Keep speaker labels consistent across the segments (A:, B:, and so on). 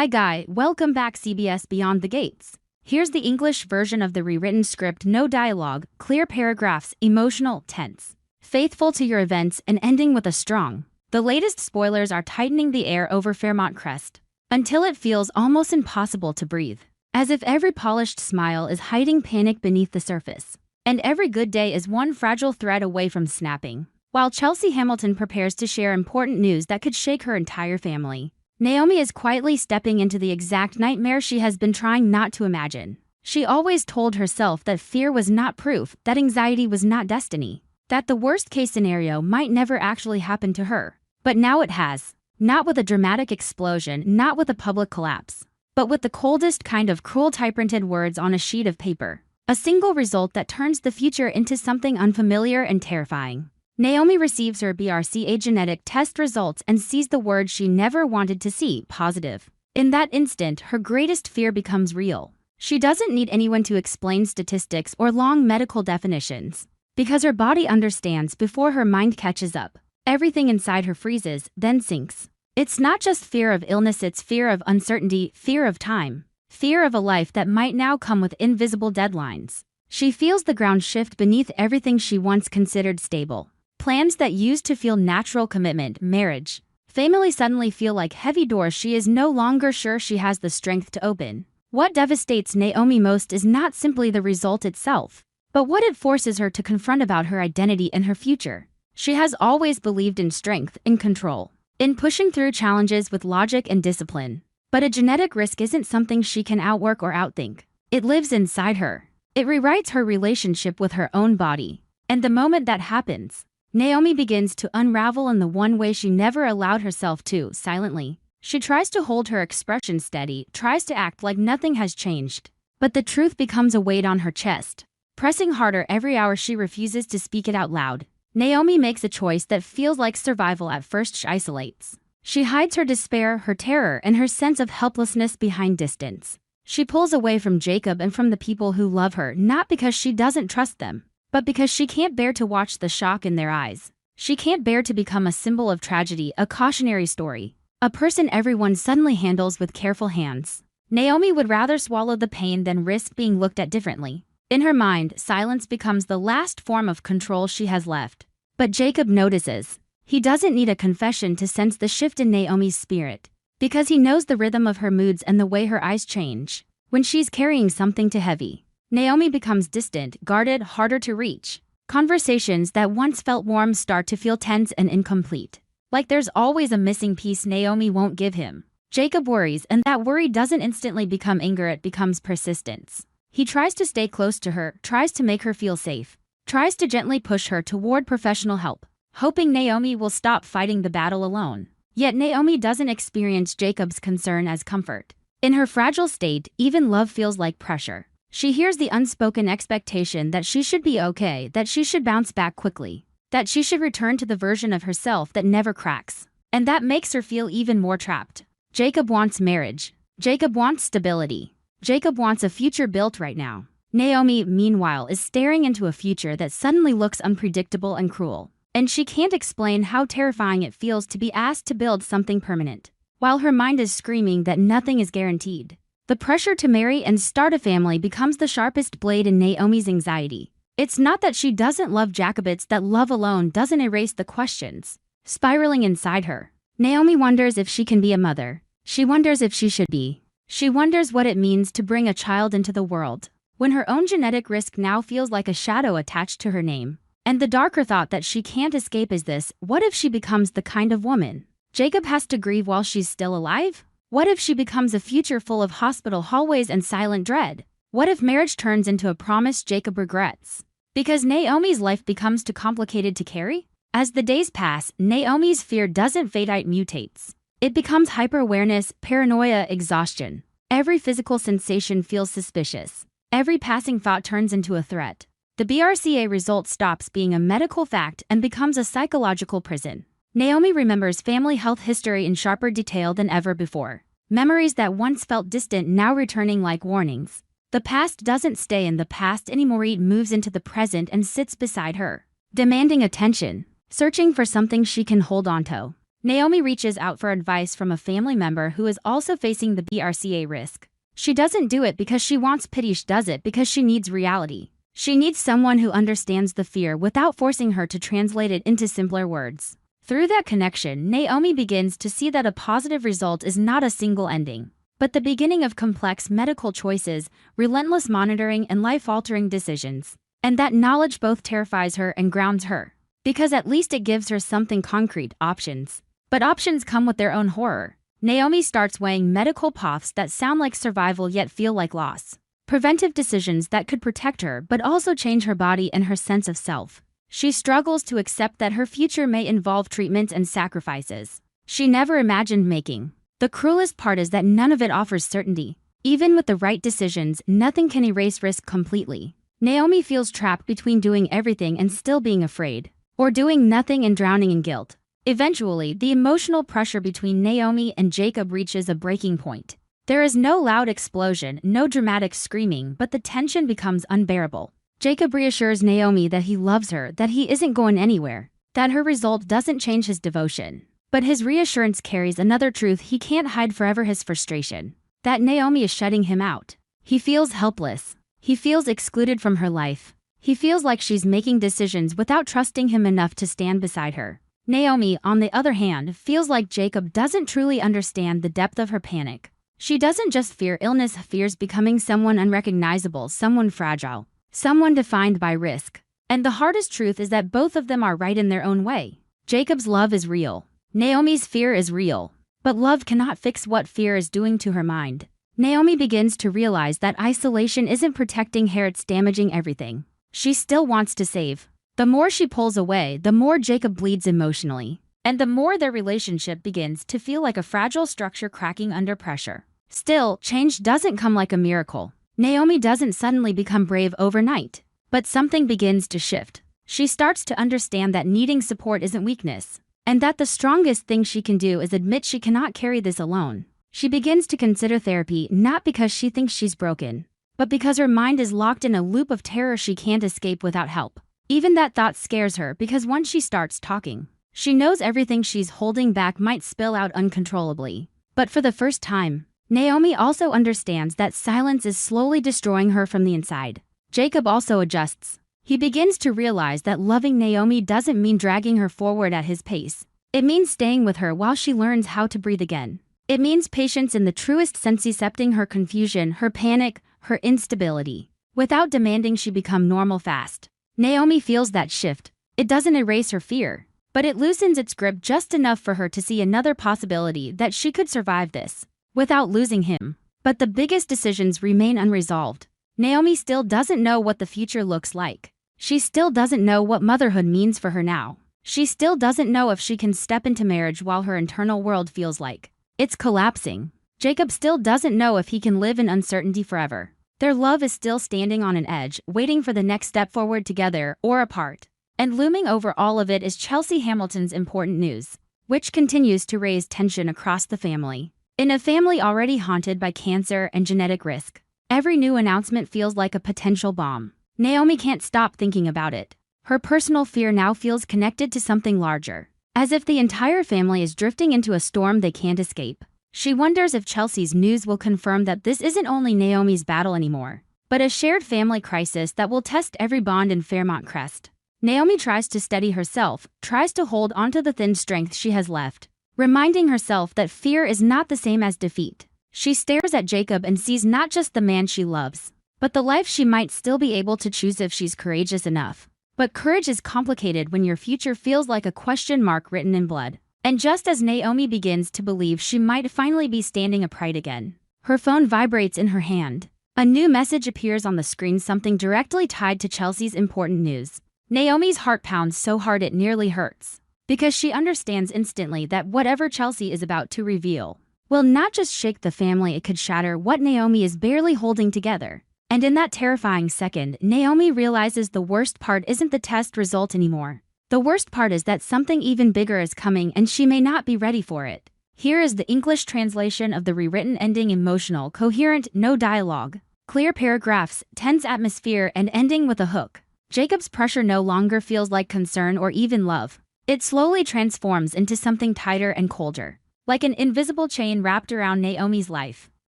A: Hi Guy, welcome back CBS Beyond the Gates. Here's the English version of the rewritten script, no dialogue, clear paragraphs, emotional, tense. Faithful to your events and ending with a strong. The latest spoilers are tightening the air over Fairmont Crest, until it feels almost impossible to breathe. As if every polished smile is hiding panic beneath the surface. And every good day is one fragile thread away from snapping. While Chelsea Hamilton prepares to share important news that could shake her entire family, Naomi is quietly stepping into the exact nightmare she has been trying not to imagine. She always told herself that fear was not proof, that anxiety was not destiny, that the worst-case scenario might never actually happen to her. But now it has. Not with a dramatic explosion, not with a public collapse, but with the coldest kind of cruel typewritten words on a sheet of paper. A single result that turns the future into something unfamiliar and terrifying. Naomi receives her BRCA genetic test results and sees the word she never wanted to see, positive. In that instant, her greatest fear becomes real. She doesn't need anyone to explain statistics or long medical definitions, because her body understands before her mind catches up. Everything inside her freezes, then sinks. It's not just fear of illness, it's fear of uncertainty, fear of time, fear of a life that might now come with invisible deadlines. She feels the ground shift beneath everything she once considered stable. Plans that used to feel natural, commitment, marriage, family, suddenly feel like heavy doors she is no longer sure she has the strength to open. What devastates Naomi most is not simply the result itself, but what it forces her to confront about her identity and her future. She has always believed in strength, in control, in pushing through challenges with logic and discipline. But a genetic risk isn't something she can outwork or outthink. It lives inside her. It rewrites her relationship with her own body. And the moment that happens, Naomi begins to unravel in the one way she never allowed herself to, silently. She tries to hold her expression steady, tries to act like nothing has changed. But the truth becomes a weight on her chest, pressing harder every hour. She refuses to speak it out loud. Naomi makes a choice that feels like survival at first. She isolates. She hides her despair, her terror, and her sense of helplessness behind distance. She pulls away from Jacob and from the people who love her, not because she doesn't trust them, but because she can't bear to watch the shock in their eyes. She can't bear to become a symbol of tragedy, a cautionary story, a person everyone suddenly handles with careful hands. Naomi would rather swallow the pain than risk being looked at differently. In her mind, silence becomes the last form of control she has left. But Jacob notices. He doesn't need a confession to sense the shift in Naomi's spirit, because he knows the rhythm of her moods and the way her eyes change when she's carrying something too heavy. Naomi becomes distant, guarded, harder to reach. Conversations that once felt warm start to feel tense and incomplete. Like there's always a missing piece Naomi won't give him. Jacob worries, and that worry doesn't instantly become anger, it becomes persistence. He tries to stay close to her, tries to make her feel safe, tries to gently push her toward professional help, hoping Naomi will stop fighting the battle alone. Yet Naomi doesn't experience Jacob's concern as comfort. In her fragile state, even love feels like pressure. She hears the unspoken expectation that she should be okay, that she should bounce back quickly, that she should return to the version of herself that never cracks. And that makes her feel even more trapped. Jacob wants marriage. Jacob wants stability. Jacob wants a future built right now. Naomi, meanwhile, is staring into a future that suddenly looks unpredictable and cruel. And she can't explain how terrifying it feels to be asked to build something permanent, while her mind is screaming that nothing is guaranteed. The pressure to marry and start a family becomes the sharpest blade in Naomi's anxiety. It's not that she doesn't love Jacob, it's that love alone doesn't erase the questions spiraling inside her. Naomi wonders if she can be a mother. She wonders if she should be. She wonders what it means to bring a child into the world, when her own genetic risk now feels like a shadow attached to her name. And the darker thought that she can't escape is this: what if she becomes the kind of woman Jacob has to grieve while she's still alive? What if she becomes a future full of hospital hallways and silent dread? What if marriage turns into a promise Jacob regrets, because Naomi's life becomes too complicated to carry? As the days pass, Naomi's fear doesn't fade, it mutates. It becomes hyper-awareness, paranoia, exhaustion. Every physical sensation feels suspicious. Every passing thought turns into a threat. The BRCA result stops being a medical fact and becomes a psychological prison. Naomi remembers family health history in sharper detail than ever before. Memories that once felt distant now returning like warnings. The past doesn't stay in the past anymore, it moves into the present and sits beside her, demanding attention, searching for something she can hold onto. Naomi reaches out for advice from a family member who is also facing the BRCA risk. She doesn't do it because she wants pity, she does it because she needs reality. She needs someone who understands the fear without forcing her to translate it into simpler words. Through that connection, Naomi begins to see that a positive result is not a single ending, but the beginning of complex medical choices, relentless monitoring, and life-altering decisions. And that knowledge both terrifies her and grounds her, because at least it gives her something concrete: options. But options come with their own horror. Naomi starts weighing medical paths that sound like survival yet feel like loss. Preventive decisions that could protect her but also change her body and her sense of self. She struggles to accept that her future may involve treatment and sacrifices she never imagined making. The cruelest part is that none of it offers certainty. Even with the right decisions, nothing can erase risk completely. Naomi feels trapped between doing everything and still being afraid, or doing nothing and drowning in guilt. Eventually, the emotional pressure between Naomi and Jacob reaches a breaking point. There is no loud explosion, no dramatic screaming, but the tension becomes unbearable. Jacob reassures Naomi that he loves her, that he isn't going anywhere, that her result doesn't change his devotion. But his reassurance carries another truth he can't hide forever: his frustration. That Naomi is shutting him out. He feels helpless. He feels excluded from her life. He feels like she's making decisions without trusting him enough to stand beside her. Naomi, on the other hand, feels like Jacob doesn't truly understand the depth of her panic. She doesn't just fear illness, fears becoming someone unrecognizable, someone fragile, someone defined by risk. And the hardest truth is that both of them are right in their own way. Jacob's love is real. Naomi's fear is real. But love cannot fix what fear is doing to her mind. Naomi begins to realize that isolation isn't protecting her, it's damaging everything she still wants to save. The more she pulls away, the more Jacob bleeds emotionally, and the more their relationship begins to feel like a fragile structure cracking under pressure. Still, change doesn't come like a miracle. Naomi doesn't suddenly become brave overnight, but something begins to shift. She starts to understand that needing support isn't weakness, and that the strongest thing she can do is admit she cannot carry this alone. She begins to consider therapy, not because she thinks she's broken, but because her mind is locked in a loop of terror she can't escape without help. Even that thought scares her, because once she starts talking, she knows everything she's holding back might spill out uncontrollably. But for the first time, Naomi also understands that silence is slowly destroying her from the inside. Jacob also adjusts. He begins to realize that loving Naomi doesn't mean dragging her forward at his pace. It means staying with her while she learns how to breathe again. It means patience in the truest sense, accepting her confusion, her panic, her instability, without demanding she become normal fast. Naomi feels that shift. It doesn't erase her fear, but it loosens its grip just enough for her to see another possibility: that she could survive this without losing him. But the biggest decisions remain unresolved. Naomi still doesn't know what the future looks like. She still doesn't know what motherhood means for her now. She still doesn't know if she can step into marriage while her internal world feels like it's collapsing. Jacob still doesn't know if he can live in uncertainty forever. Their love is still standing on an edge, waiting for the next step forward, together or apart. And looming over all of it is Chelsea Hamilton's important news, which continues to raise tension across the family. In a family already haunted by cancer and genetic risk, every new announcement feels like a potential bomb. Naomi can't stop thinking about it. Her personal fear now feels connected to something larger, as if the entire family is drifting into a storm they can't escape. She wonders if Chelsea's news will confirm that this isn't only Naomi's battle anymore, but a shared family crisis that will test every bond in Fairmont Crest. Naomi tries to steady herself, tries to hold onto the thin strength she has left, reminding herself that fear is not the same as defeat. She stares at Jacob and sees not just the man she loves, but the life she might still be able to choose if she's courageous enough. But courage is complicated when your future feels like a question mark written in blood. And just as Naomi begins to believe she might finally be standing upright again, her phone vibrates in her hand. A new message appears on the screen, something directly tied to Chelsea's important news. Naomi's heart pounds so hard it nearly hurts, because she understands instantly that whatever Chelsea is about to reveal will not just shake the family, it could shatter what Naomi is barely holding together. And in that terrifying second, Naomi realizes the worst part isn't the test result anymore. The worst part is that something even bigger is coming and she may not be ready for it. Here is the English translation of the rewritten ending: emotional, coherent, no dialogue, clear paragraphs, tense atmosphere, and ending with a hook. Jacob's pressure no longer feels like concern or even love. It slowly transforms into something tighter and colder, like an invisible chain wrapped around Naomi's life,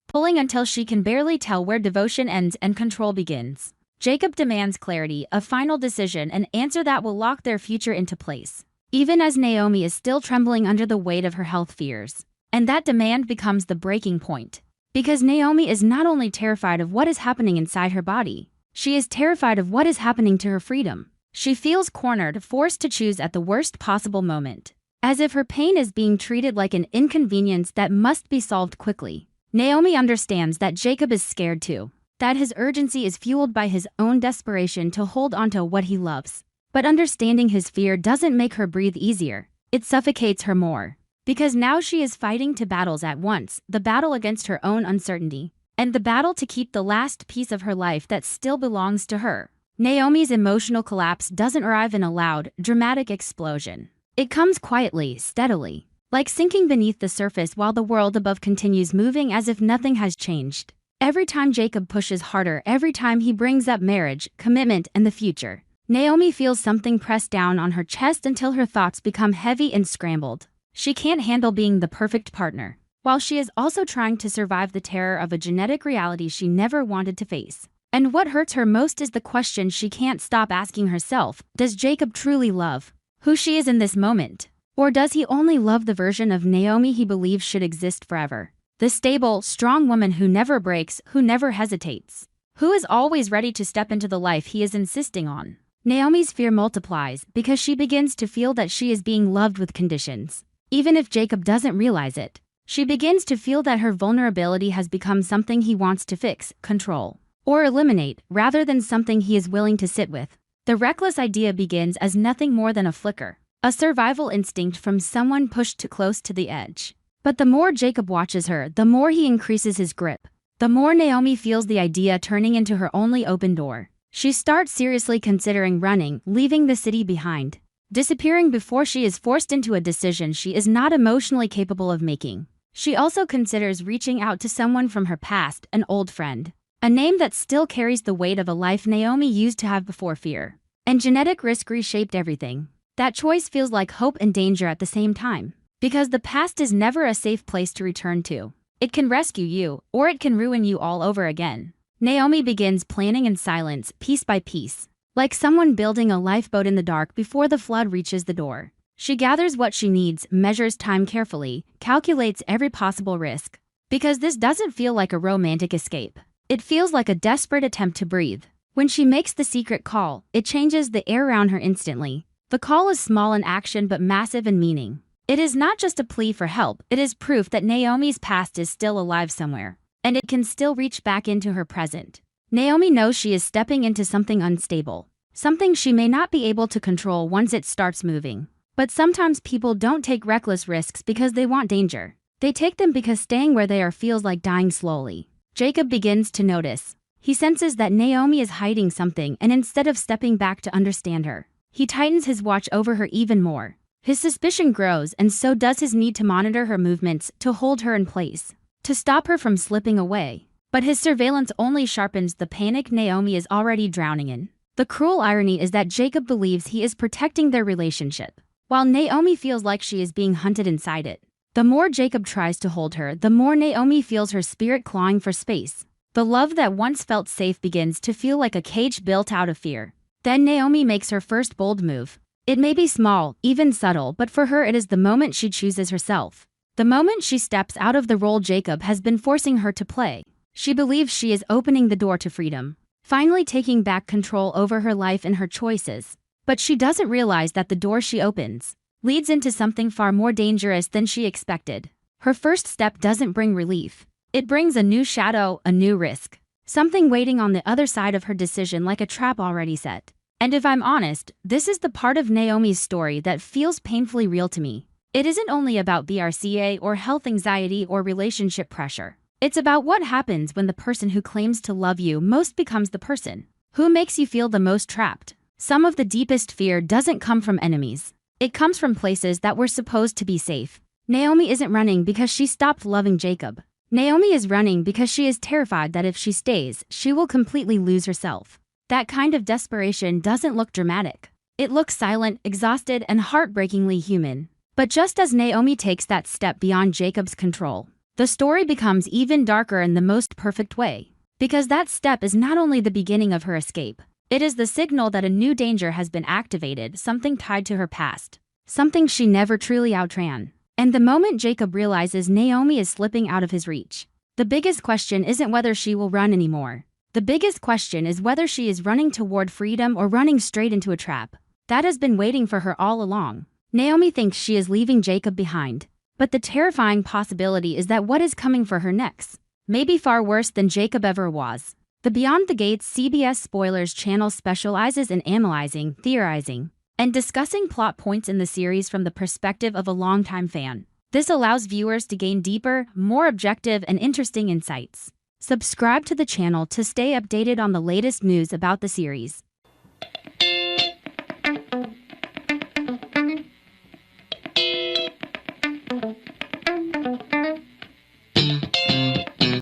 A: pulling until she can barely tell where devotion ends and control begins. Jacob demands clarity, a final decision, an answer that will lock their future into place, even as Naomi is still trembling under the weight of her health fears. And that demand becomes the breaking point. Because Naomi is not only terrified of what is happening inside her body, she is terrified of what is happening to her freedom. She feels cornered, forced to choose at the worst possible moment, as if her pain is being treated like an inconvenience that must be solved quickly. Naomi understands that Jacob is scared too, that his urgency is fueled by his own desperation to hold onto what he loves. But understanding his fear doesn't make her breathe easier, it suffocates her more. Because now she is fighting two battles at once, the battle against her own uncertainty, and the battle to keep the last piece of her life that still belongs to her. Naomi's emotional collapse doesn't arrive in a loud, dramatic explosion. It comes quietly, steadily, like sinking beneath the surface while the world above continues moving as if nothing has changed. Every time Jacob pushes harder, every time he brings up marriage, commitment, and the future, Naomi feels something press down on her chest until her thoughts become heavy and scrambled. She can't handle being the perfect partner, while she is also trying to survive the terror of a genetic reality she never wanted to face. And what hurts her most is the question she can't stop asking herself: does Jacob truly love who she is in this moment? Or does he only love the version of Naomi he believes should exist forever? The stable, strong woman who never breaks, who never hesitates, who is always ready to step into the life he is insisting on. Naomi's fear multiplies because she begins to feel that she is being loved with conditions. Even if Jacob doesn't realize it, she begins to feel that her vulnerability has become something he wants to fix, control, or eliminate, rather than something he is willing to sit with. The reckless idea begins as nothing more than a flicker, a survival instinct from someone pushed too close to the edge. But the more Jacob watches her, the more he increases his grip. The more Naomi feels the idea turning into her only open door. She starts seriously considering running, leaving the city behind, disappearing before she is forced into a decision she is not emotionally capable of making. She also considers reaching out to someone from her past, an old friend, a name that still carries the weight of a life Naomi used to have before fear. And genetic risk reshaped everything. That choice feels like hope and danger at the same time. Because the past is never a safe place to return to. It can rescue you, or it can ruin you all over again. Naomi begins planning in silence, piece by piece, like someone building a lifeboat in the dark before the flood reaches the door. She gathers what she needs, measures time carefully, calculates every possible risk. Because this doesn't feel like a romantic escape. It feels like a desperate attempt to breathe. When she makes the secret call, it changes the air around her instantly. The call is small in action but massive in meaning. It is not just a plea for help, it is proof that Naomi's past is still alive somewhere, and it can still reach back into her present. Naomi knows she is stepping into something unstable, something she may not be able to control once it starts moving. But sometimes people don't take reckless risks because they want danger. They take them because staying where they are feels like dying slowly. Jacob begins to notice. He senses that Naomi is hiding something, and instead of stepping back to understand her, he tightens his watch over her even more. His suspicion grows, and so does his need to monitor her movements, to hold her in place, to stop her from slipping away. But his surveillance only sharpens the panic Naomi is already drowning in. The cruel irony is that Jacob believes he is protecting their relationship, while Naomi feels like she is being hunted inside it. The more Jacob tries to hold her, the more Naomi feels her spirit clawing for space. The love that once felt safe begins to feel like a cage built out of fear. Then Naomi makes her first bold move. It may be small, even subtle, but for her it is the moment she chooses herself. The moment she steps out of the role Jacob has been forcing her to play. She believes she is opening the door to freedom, finally taking back control over her life and her choices. But she doesn't realize that the door she opens leads into something far more dangerous than she expected. Her first step doesn't bring relief. It brings a new shadow, a new risk. Something waiting on the other side of her decision like a trap already set. And if I'm honest, this is the part of Naomi's story that feels painfully real to me. It isn't only about BRCA or health anxiety or relationship pressure. It's about what happens when the person who claims to love you most becomes the person who makes you feel the most trapped. Some of the deepest fear doesn't come from enemies. It comes from places that were supposed to be safe. Naomi isn't running because she stopped loving Jacob. Naomi is running because she is terrified that if she stays, she will completely lose herself. That kind of desperation doesn't look dramatic. It looks silent, exhausted, and heartbreakingly human. But just as Naomi takes that step beyond Jacob's control, the story becomes even darker in the most perfect way. Because that step is not only the beginning of her escape, it is the signal that a new danger has been activated, something tied to her past, something she never truly outran. And the moment Jacob realizes Naomi is slipping out of his reach, the biggest question isn't whether she will run anymore. The biggest question is whether she is running toward freedom or running straight into a trap that has been waiting for her all along. Naomi thinks she is leaving Jacob behind, but the terrifying possibility is that what is coming for her next may be far worse than Jacob ever was. The Beyond the Gates CBS Spoilers channel specializes in analyzing, theorizing, and discussing plot points in the series from the perspective of a longtime fan. This allows viewers to gain deeper, more objective, and interesting insights. Subscribe to the channel to stay updated on the latest news about the series.